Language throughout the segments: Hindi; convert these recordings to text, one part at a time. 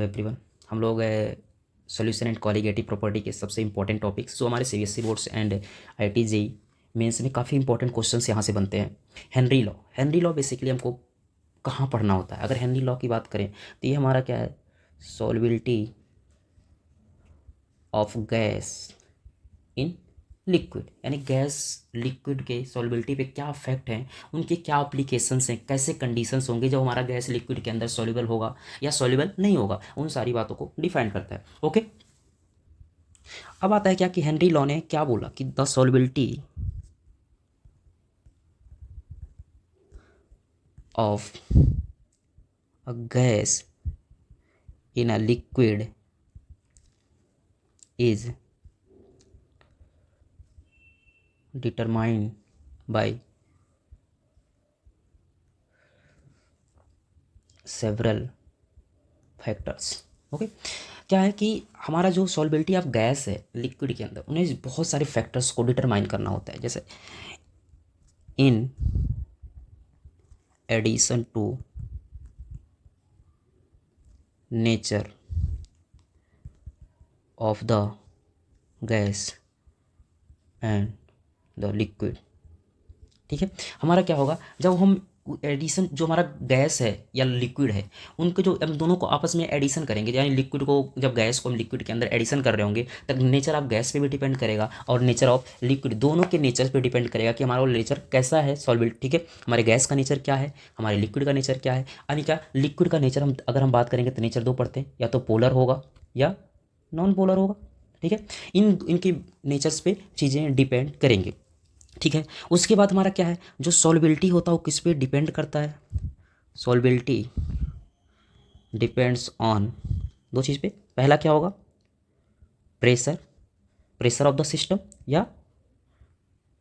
Hello everyone. हम लोग सॉल्यूशन एंड कॉलिगेटिव प्रॉपर्टी के सबसे इंपॉर्टेंट टॉपिक्स जो हमारे CBSE boards and IIT JEE Mains में काफ़ी इंपॉर्टेंट क्वेश्चंस यहाँ से बनते हैं। हेनरी लॉ बेसिकली हमको कहाँ पढ़ना होता है? अगर हेनरी लॉ की बात करें तो ये हमारा क्या है, solubility of gas in liquid, यानी गैस लिक्विड के सॉल्युबिलिटी पे क्या इफेक्ट हैं, उनके क्या अप्लीकेशंस हैं, कैसे कंडीशंस होंगे जब हमारा गैस लिक्विड के अंदर सॉल्युबल होगा या सॉल्युबल नहीं होगा, उन सारी बातों को डिफाइन करता है। ओके, अब आता है क्या कि हेनरी लॉ ने क्या बोला कि the solubility of a gas in a liquid is determined by several factors. Okay, क्या है कि हमारा जो सॉल्युबिलिटी ऑफ गैस है लिक्विड के अंदर, उन्हें बहुत सारे फैक्टर्स को डिटरमाइन करना होता है। जैसे in addition to nature of the gas and the liquid. ठीक है, हमारा क्या होगा जब हम एडिशन, जो हमारा गैस है या लिक्विड है, उनको जो हम दोनों को आपस में एडिशन करेंगे, यानी लिक्विड को, जब गैस को हम लिक्विड के अंदर एडिशन कर रहे होंगे, तब नेचर ऑफ गैस पे भी डिपेंड करेगा और नेचर ऑफ लिक्विड, दोनों के नेचर पे डिपेंड करेगा कि हमारा नेचर कैसा है सॉल्युबिलिटी। ठीक है, हमारे गैस का नेचर क्या है, हमारे लिक्विड का नेचर क्या है। यानी क्या, लिक्विड का नेचर हम अगर हम बात करेंगे तो नेचर दो पढ़ते हैं, या तो पोलर होगा या नॉन पोलर होगा। ठीक है, इनके नेचर्स पे चीज़ें डिपेंड करेंगे। ठीक है, उसके बाद हमारा क्या है, जो सॉल्युबिलिटी होता है वो किस पे डिपेंड करता है? सॉल्युबिलिटी डिपेंड्स ऑन दो चीज़ पे। पहला क्या होगा, pressure, pressure of the system, या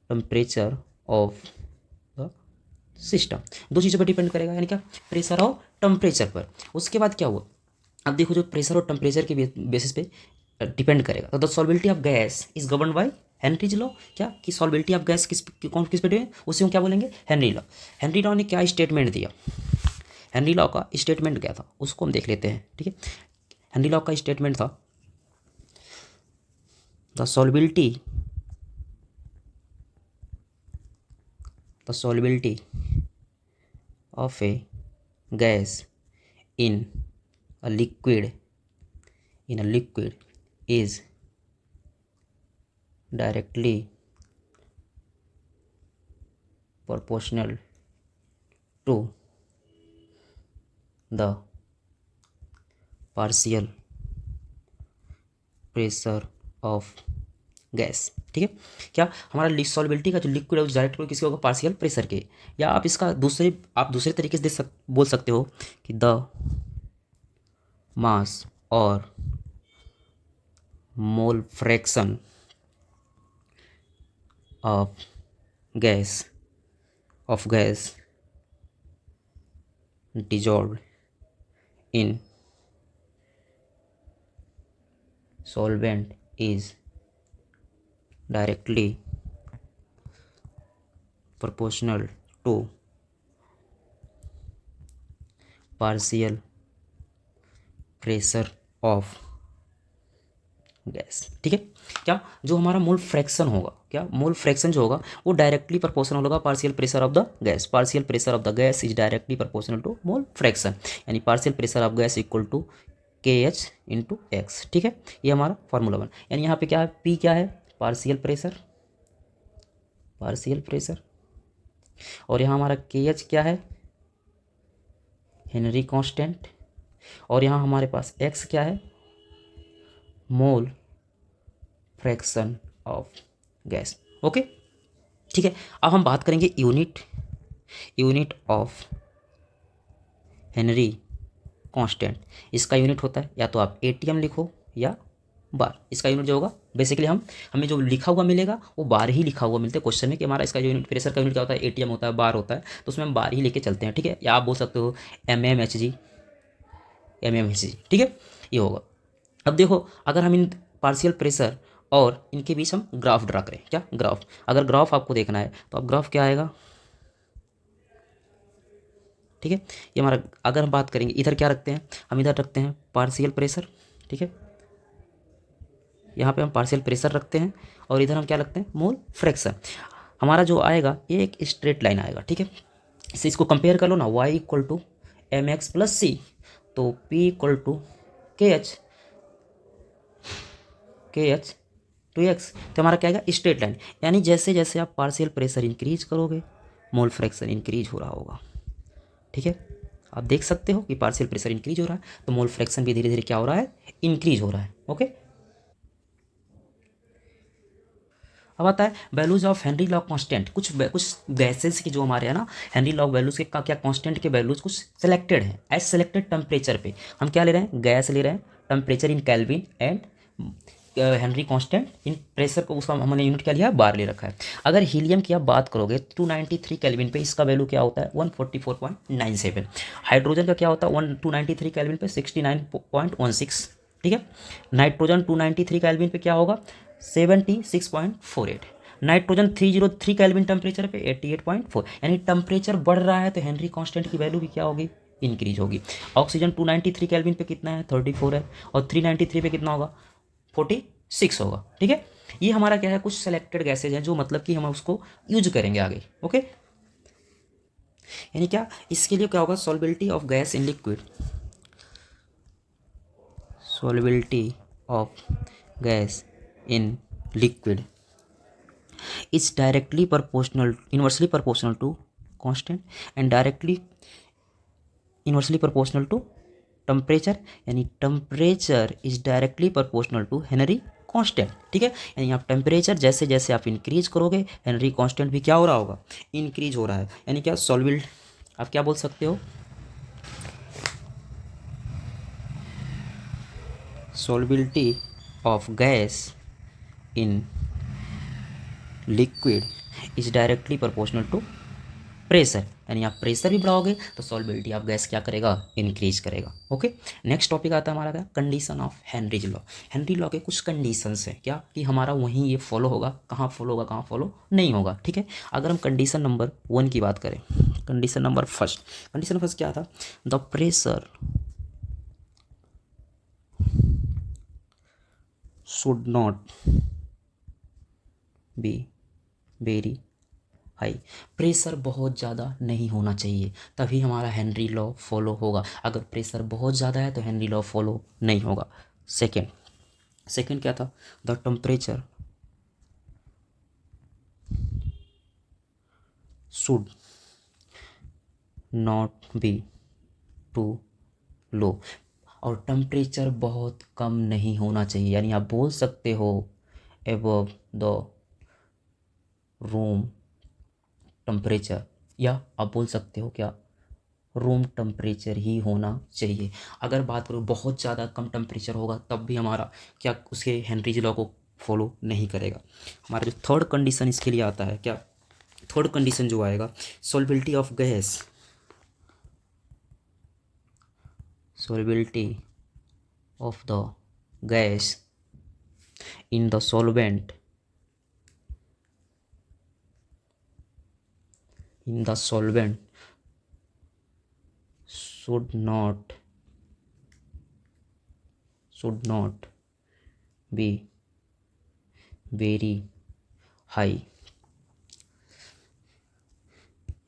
टेम्परेचर ऑफ द सिस्टम। दो चीज़ों पर डिपेंड करेगा, यानी क्या, प्रेशर और टेम्परेचर पर। उसके बाद क्या हुआ, अब देखो जो प्रेशर और टेम्परेचर के बेसिस पे डिपेंड करेगा, तो the solubility of gas is govern by Henry's law. क्या कि सॉल्युबिलिटी ऑफ गैस कौन किस पे डिपेंड, उसे हम क्या बोलेंगे, हेनरी लॉ। हेनरी लॉ ने क्या स्टेटमेंट दिया, हेनरी लॉ का स्टेटमेंट क्या था उसको हम देख लेते हैं। ठीक है, हेनरी लॉ का स्टेटमेंट था, the solubility of A gas in a liquid is directly proportional to the partial pressure of gas. ठीक है, क्या हमारा सॉल्युबिलिटी का जो लिक्विड है वो डायरेक्ट किसके होगा, पार्शियल प्रेशर के। या आप इसका दूसरे तरीके से बोल सकते हो कि द मास और मोल fraction of gas dissolved in solvent is directly proportional to partial pressure of gas. ठीक है, क्या जो हमारा मोल फ्रैक्शन होगा, क्या मोल फ्रैक्शन जो होगा वो डायरेक्टली प्रोपोर्शनल होगा partial pressure of the gas. Partial pressure of the gas is directly proportional to mole fraction, यानी partial pressure of gas equal to KH into x. ठीक है, ये हमारा फार्मूला वन। यानी यहाँ पे क्या है, P क्या है, पार्शियल प्रेशर, और यहाँ हमारा KH क्या है, हेनरी कांस्टेंट, और यहाँ हमारे पास X क्या है, मोल फ्रैक्शन ऑफ गैस। ओके, ठीक है, अब हम बात करेंगे यूनिट ऑफ हेनरी कांस्टेंट। इसका यूनिट होता है, या तो आप ATM लिखो या बार। इसका यूनिट जो होगा बेसिकली हमें जो लिखा हुआ मिलेगा वो बार ही लिखा हुआ मिलता है क्वेश्चन में, कि हमारा इसका यूनिट, प्रेशर का यूनिट क्या होता है, ATM होता है, बार होता है, तो उसमें हम बार ही लेके चलते हैं। ठीक है, या आप बोल सकते हो mmHg। ठीक है, ये होगा। अब देखो, अगर हम इन पार्शियल प्रेशर और इनके बीच हम ग्राफ ड्रा करें, क्या ग्राफ, अगर ग्राफ आपको देखना है तो अब ग्राफ क्या आएगा, ठीक है। ये हमारा, अगर हम बात करेंगे इधर क्या रखते हैं, हम इधर रखते हैं पार्शियल प्रेशर, ठीक है, यहाँ पे हम पार्शियल प्रेशर रखते हैं और इधर हम क्या रखते हैं, मोल फ्रैक्शन। हमारा जो आएगा ये एक स्ट्रेट लाइन आएगा, ठीक है। इसे इसको कंपेयर कर लो ना, y equal to m x plus c, तो p equal to K H to x, तो हमारा क्या आएगा, स्ट्रेट लाइन। यानी जैसे जैसे आप पार्शियल प्रेशर इंक्रीज करोगे मोल फ्रैक्शन इंक्रीज हो रहा होगा, ठीक है। आप देख सकते हो कि पार्शियल प्रेशर इंक्रीज हो रहा है तो मोल फ्रैक्शन भी धीरे धीरे क्या हो रहा है, इंक्रीज हो रहा है। ओके, अब आता है values of Henry law constant. कुछ गैसेस के जो हमारे है ना हेनरी लॉ वैल्यूज के क्या कांस्टेंट के वैल्यूज कुछ सेलेक्टेड है एज सेलेक्टेड टेम्परेचर पे। हम क्या ले रहे हैं, गैस ले रहे हैं, temperature in kelvin and Henry constant in pressure को, उसका हमने यूनिट क्या लिया, बार ले रखा है। अगर हीलियम की आप बात करोगे 293 केल्विन पे इसका वैल्यू क्या होता है, 144.97। हाइड्रोजन का क्या होता है 293 केल्विन पे 69.16, ठीक है। नाइट्रोजन 293 केल्विन पे क्या होगा, 76.48। नाइट्रोजन 303 केल्विन टेम्परेचर पे 88.4। यानी टेम्परेचर बढ़ रहा है तो हेनरी कांस्टेंट की वैल्यू भी क्या होगी, इंक्रीज होगी। ऑक्सीजन 293 केल्विन पे कितना है, 34 है, और 393 पे कितना होगा, 46 होगा, ठीक है। ये हमारा क्या है, कुछ सेलेक्टेड गैसेज हैं जो मतलब कि हम उसको यूज करेंगे आगे। ओके, यानी क्या, इसके लिए क्या होगा, solubility of gas in liquid, solubility of gas in liquid is directly proportional, inversely proportional to constant and directly inversely proportional to temperature, यानी temperature is directly proportional to Henry constant, ठीक है। यानी आप टेम्परेचर जैसे जैसे आप इंक्रीज करोगे हेनरी कांस्टेंट भी क्या हो रहा होगा, इंक्रीज हो रहा है। यानी क्या सॉल्युबल, आप क्या बोल सकते हो, solubility of gas in liquid is directly proportional to pressure. यानी आप प्रेशर भी बढ़ाओगे तो सॉल्युबिलिटी ऑफ गैस क्या करेगा, इंक्रीज करेगा। ओके, नेक्स्ट टॉपिक आता है हमारा क्या, condition of Henry's law. Henry law के कुछ कंडीशंस हैं क्या, कि हमारा वहीं ये फॉलो होगा, कहाँ फॉलो होगा कहाँ फॉलो नहीं होगा, ठीक है। अगर हम कंडीशन नंबर 1 की बात करें, condition number first, condition first क्या था, the pressure should not be very high. Pressure बहुत ज़्यादा नहीं होना चाहिए तभी हमारा हेनरी लॉ फॉलो होगा। अगर प्रेशर बहुत ज़्यादा है तो हेनरी लॉ फॉलो नहीं होगा। सेकेंड क्या था, the temperature should not be too low, और टेम्परेचर बहुत कम नहीं होना चाहिए। यानी आप बोल सकते हो एबव द रूम टेम्परेचर, या आप बोल सकते हो क्या, रूम टेम्परेचर ही होना चाहिए। अगर बात करो बहुत ज़्यादा कम टेम्परेचर होगा तब भी हमारा क्या, उसके हेनरीज लॉ को फॉलो नहीं करेगा। हमारा जो थर्ड कंडीशन इसके लिए आता है क्या, थर्ड कंडीशन जो आएगा, solubility of gas, solubility of the gas in the solvent, in the solvent should not be very high।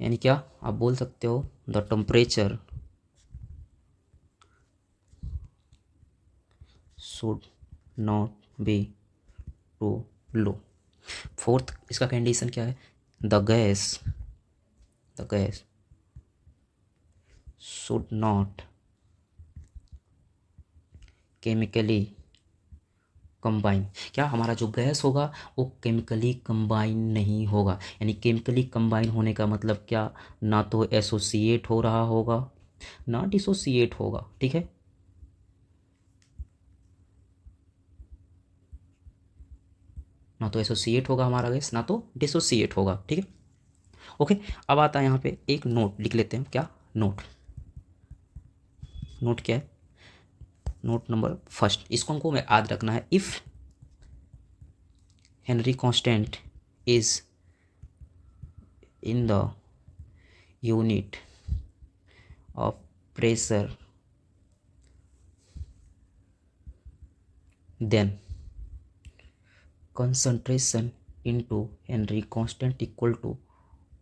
यानी क्या, आप बोल सकते हो the temperature should not be too low. Fourth इसका कंडीशन क्या है, the gas should not chemically combine. क्या, हमारा जो गैस होगा वो केमिकली कंबाइन नहीं होगा। यानी केमिकली कंबाइन होने का मतलब क्या, ना तो एसोसिएट हो रहा होगा ना डिसोसिएट होगा, ठीक है। ना तो एसोसिएट होगा हमारा गैस, ना तो डिसोसिएट होगा, ठीक है। ओके, अब आता है यहाँ पे एक नोट लिख लेते हैं, क्या नोट, नोट क्या है, नोट नंबर फर्स्ट, इसको हमको याद रखना है, if Henry constant is in the unit of pressure then concentration into Henry constant equal to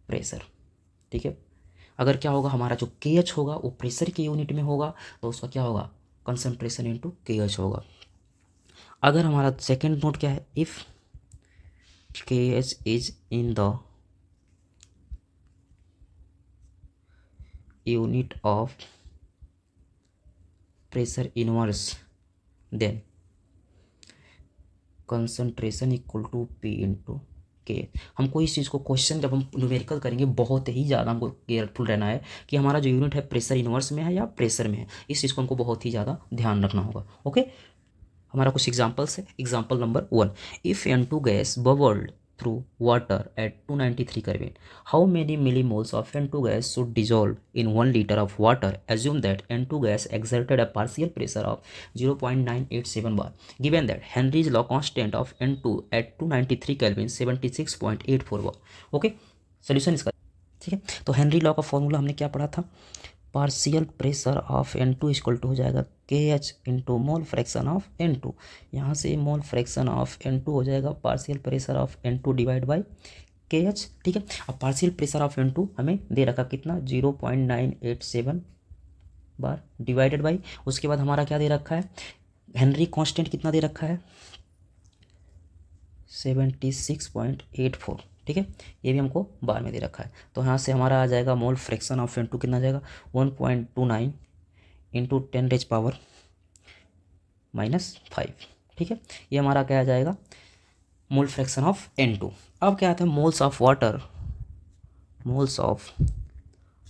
pressure। ठीक है, अगर क्या होगा हमारा जो KH होगा वो प्रेशर के यूनिट में होगा तो उसका क्या होगा कंसंट्रेशन इनटू KH होगा। अगर हमारा सेकंड नोट क्या है, if KH is in the unit of pressure inverse then concentration equal to P into K. हमको इस चीज़ को क्वेश्चन जब हम न्यूमेरिकल करेंगे बहुत ही ज़्यादा हमको केयरफुल रहना है कि हमारा जो यूनिट है प्रेशर इनवर्स में है या प्रेशर में है, इस चीज़ को हमको बहुत ही ज़्यादा ध्यान रखना होगा। ओके, हमारा कुछ एग्जांपल्स है। Example number 1, if N2 gas bubbled through water at 293 kelvin, how many millimoles of N2 gas should dissolve in 1 liter of water? Assume that N2 gas exerted a partial pressure of 0.987 bar. Given that Henry's law constant of N2 at 293 Kelvin 76.84 bar. Okay, solution इसका ठीक है। तो हेनरी लॉ का फॉर्मूला हमने क्या पढ़ा था, partial pressure of N2 equal to हो जाएगा KH into mole fraction of N2। यहाँ से मोल फ्रैक्शन ऑफ N2 हो जाएगा partial pressure of N2 divide by KH। ठीक है, अब पार्शियल प्रेशर ऑफ N2 हमें दे रखा कितना 0.987 बार डिवाइडेड बाई, उसके बाद हमारा क्या दे रखा है हेनरी कांस्टेंट कितना दे रखा है 76.84। ठीक है, ये भी हमको बार में दे रखा है। तो यहाँ से हमारा आ जाएगा मोल फ्रैक्शन ऑफ N2 कितना जाएगा 1.29 इंटू 10⁻⁻⁵। ठीक है, ये हमारा क्या आ जाएगा मोल फ्रैक्शन ऑफ N2। अब क्या आता है moles of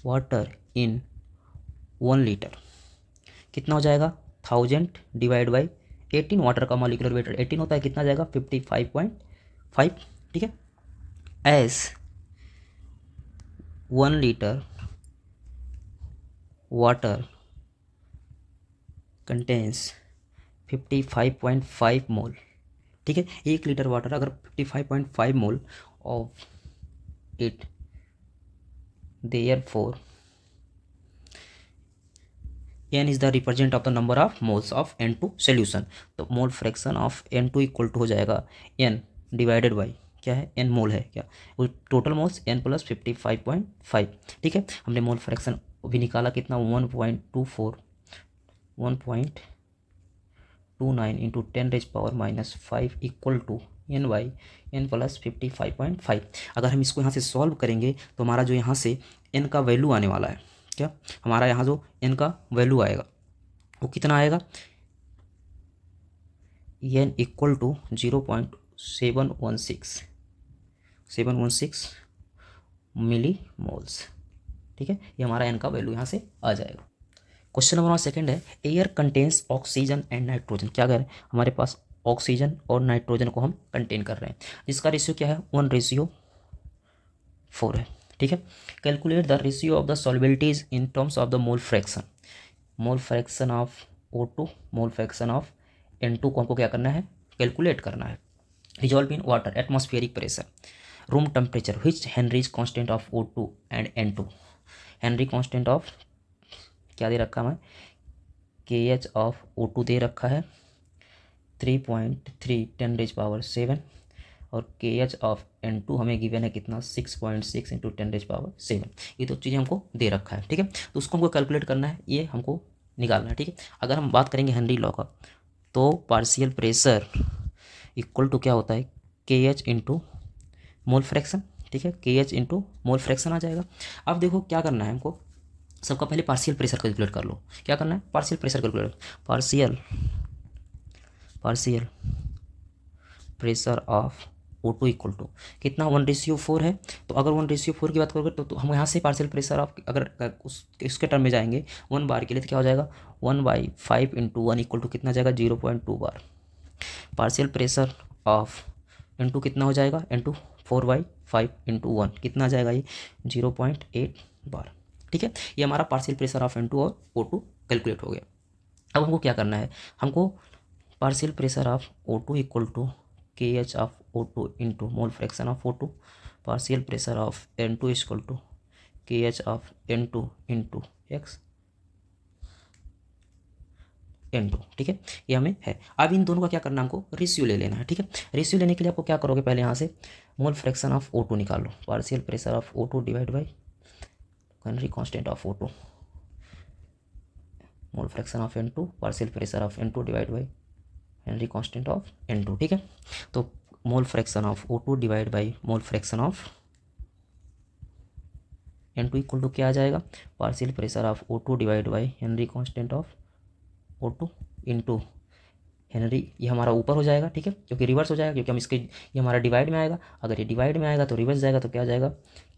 water in 1 litre कितना हो जाएगा 1000 डिवाइड बाई 18। वाटर का मॉलिक्यूलर वेट 18 होता है, कितना जाएगा 55.5। ठीक है, as 1 litre water contains 55.5 mole. ठीक है, 1 लीटर वाटर अगर 55.5 mole of it, therefore N is the represent of the number of moles of N2 solution. तो mole fraction of N2 equal to हो जाएगा N डिवाइडेड बाई क्या है N मोल है क्या, वो टोटल मोल्स N प्लस 55.5। ठीक है, हमने मोल फ्रैक्शन भी निकाला कितना 1.29 into 10⁻⁻⁵ equal to N by N plus 55.5। अगर हम इसको यहाँ से सॉल्व करेंगे तो हमारा जो यहाँ से N का वैल्यू आने वाला है क्या, हमारा यहाँ जो N का वैल्यू आएगा वो कितना आएगा N equal to 0.716 millimoles. ठीक है, ये हमारा N का वैल्यू यहाँ से आ जाएगा। क्वेश्चन नंबर 2 है air contains oxygen and nitrogen. क्या कह रहे हैं हमारे पास ऑक्सीजन और नाइट्रोजन को हम कंटेन कर रहे हैं, जिसका रेशियो क्या है 1:4 है। ठीक है, calculate the ratio of the solubilities in terms of the mole fraction of O2, mole fraction of N2 को हमको क्या करना है कैलकुलेट करना है। Dissolve in water atmospheric pressure, room temperature, which Henry's constant of O2 and N2। Henry constant of क्या दे रखा है KH ऑफ O2 दे रखा है 3.3 10⁻⁷ और KH ऑफ N2 हमें गिवन है कितना 6.6 इंटू 10⁻⁷। ये तो चीज़ें हमको दे रखा है। ठीक है, तो उसको हमको कैलकुलेट करना है, ये हमको निकालना है। ठीक है, अगर हम बात करेंगे हेनरी लॉ का तो पार्शियल प्रेशर इक्वल टू क्या होता है KH इंटू मोल फ्रैक्शन। ठीक है, KH इंटू मोल फ्रैक्शन आ जाएगा। अब देखो क्या करना है हमको, सबका पहले पार्शियल प्रेशर कैलकुलेट कर लो। क्या करना है partial pressure calculate, partial pressure of O2 equal to कितना 1:4 है। तो अगर 1:4 की बात करोगे तो हम यहाँ से पार्शियल प्रेशर ऑफ अगर उसके टर्म में जाएंगे 1 बार के लिए तो क्या हो जाएगा 1/5 इंटू 1 इक्वल टू कितना जाएगा 0.2 बार। पार्शियल प्रेशर ऑफ N2 कितना हो जाएगा N2 4/5 इंटू 1 कितना आ जाएगा ये 0.8 बार। ठीक है, ये हमारा पार्शियल प्रेशर ऑफ N2 और O2 कैलकुलेट हो गया। अब हमको क्या करना है, हमको partial pressure of O2 equal to KH of O2 into mole fraction of O2, partial pressure of N2 equal to KH of N2 into X N2, ठीक है, ये हमें है। अब इन दोनों का क्या करना है, हमको रेशियो ले लेना है, ठीक है। रेशियो लेने के लिए आपको क्या करोगे, पहले यहाँ से मोल फ्रैक्शन ऑफ O2 निकालो, partial pressure of O2 divide by Henry constant of O2, mole fraction of N2 partial pressure of N2 divide by Henry constant of N2, ठीक है। तो mole fraction of O2 divide by mole fraction of N2 equal to क्या आ जाएगा, partial pressure of O2 divide by Henry constant of O2 into Henry, ये हमारा ऊपर हो जाएगा, ठीक है, क्योंकि रिवर्स हो जाएगा, क्योंकि हम इसके ये हमारा डिवाइड में आएगा, अगर ये डिवाइड में आएगा तो रिवर्स जाएगा, तो क्या आ जाएगा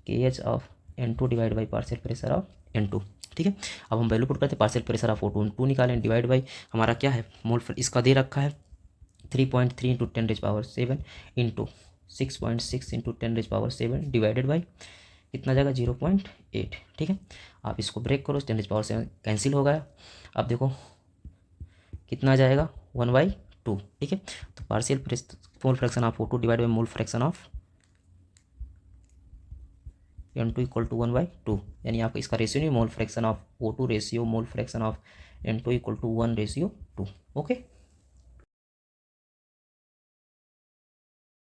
KH of N2 divide by partial pressure of N2, ठीक है। अब हम वैल्यू पुट करते हैं, पार्शियल प्रेशर ऑफ O2 2 निकालें, डिवाइड बाई हमारा क्या है मोल, इसका दे रखा है 3.3 into 10⁻7 into 6.6 into 10⁻7 divided by कितना जाएगा 0.8, ठीक है। आप इसको ब्रेक करो, 10⁻7 कैंसिल हो गया। अब देखो कितना जाएगा 1/2, ठीक है। तो partial mole fraction of O2 divide by mole fraction of N2 equal to 1/2, यानी आपको इसका रेशियो नहीं, mole fraction of O2 ratio mole fraction of N2 equal to 1/2, okay.